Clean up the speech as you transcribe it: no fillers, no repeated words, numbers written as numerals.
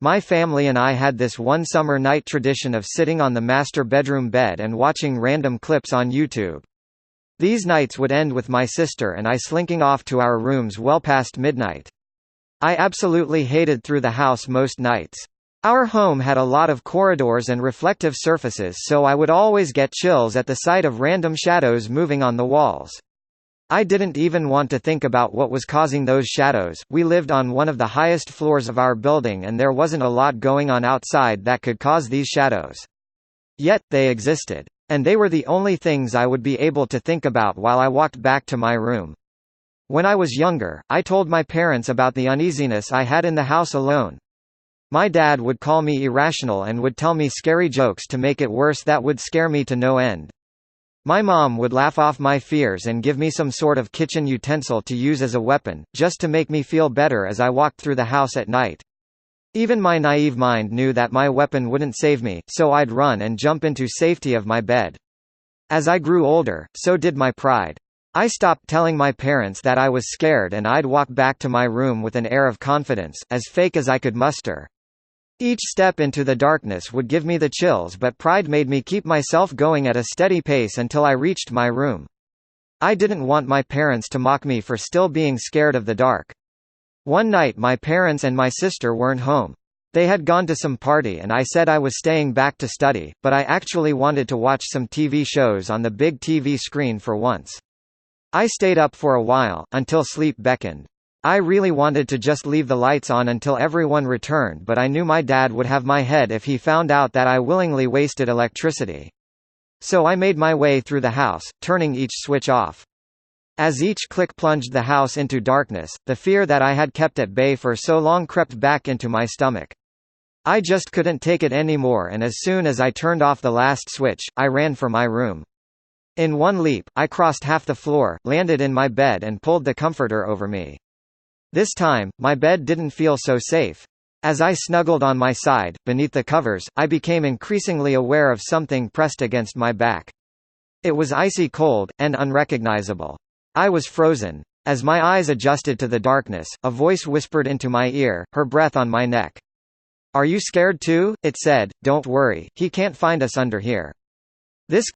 My family and I had this one summer night tradition of sitting on the master bedroom bed and watching random clips on YouTube. These nights would end with my sister and I slinking off to our rooms well past midnight. I absolutely hated through the house most nights. Our home had a lot of corridors and reflective surfaces, so I would always get chills at the sight of random shadows moving on the walls. I didn't even want to think about what was causing those shadows. We lived on one of the highest floors of our building and there wasn't a lot going on outside that could cause these shadows. Yet, they existed. And they were the only things I would be able to think about while I walked back to my room. When I was younger, I told my parents about the uneasiness I had in the house alone. My dad would call me irrational and would tell me scary jokes to make it worse that would scare me to no end. My mom would laugh off my fears and give me some sort of kitchen utensil to use as a weapon, just to make me feel better as I walked through the house at night. Even my naive mind knew that my weapon wouldn't save me, so I'd run and jump into safety of my bed. As I grew older, so did my pride. I stopped telling my parents that I was scared and I'd walk back to my room with an air of confidence, as fake as I could muster. Each step into the darkness would give me the chills, but pride made me keep myself going at a steady pace until I reached my room. I didn't want my parents to mock me for still being scared of the dark. One night my parents and my sister weren't home. They had gone to some party and I said I was staying back to study, but I actually wanted to watch some TV shows on the big TV screen for once. I stayed up for a while, until sleep beckoned. I really wanted to just leave the lights on until everyone returned, but I knew my dad would have my head if he found out that I willingly wasted electricity. So I made my way through the house, turning each switch off. As each click plunged the house into darkness, the fear that I had kept at bay for so long crept back into my stomach. I just couldn't take it anymore, and as soon as I turned off the last switch, I ran for my room. In one leap, I crossed half the floor, landed in my bed and pulled the comforter over me. This time, my bed didn't feel so safe. As I snuggled on my side, beneath the covers, I became increasingly aware of something pressed against my back. It was icy cold, and unrecognizable. I was frozen. As my eyes adjusted to the darkness, a voice whispered into my ear, her breath on my neck. "Are you scared too?" it said. "Don't worry, he can't find us under here." This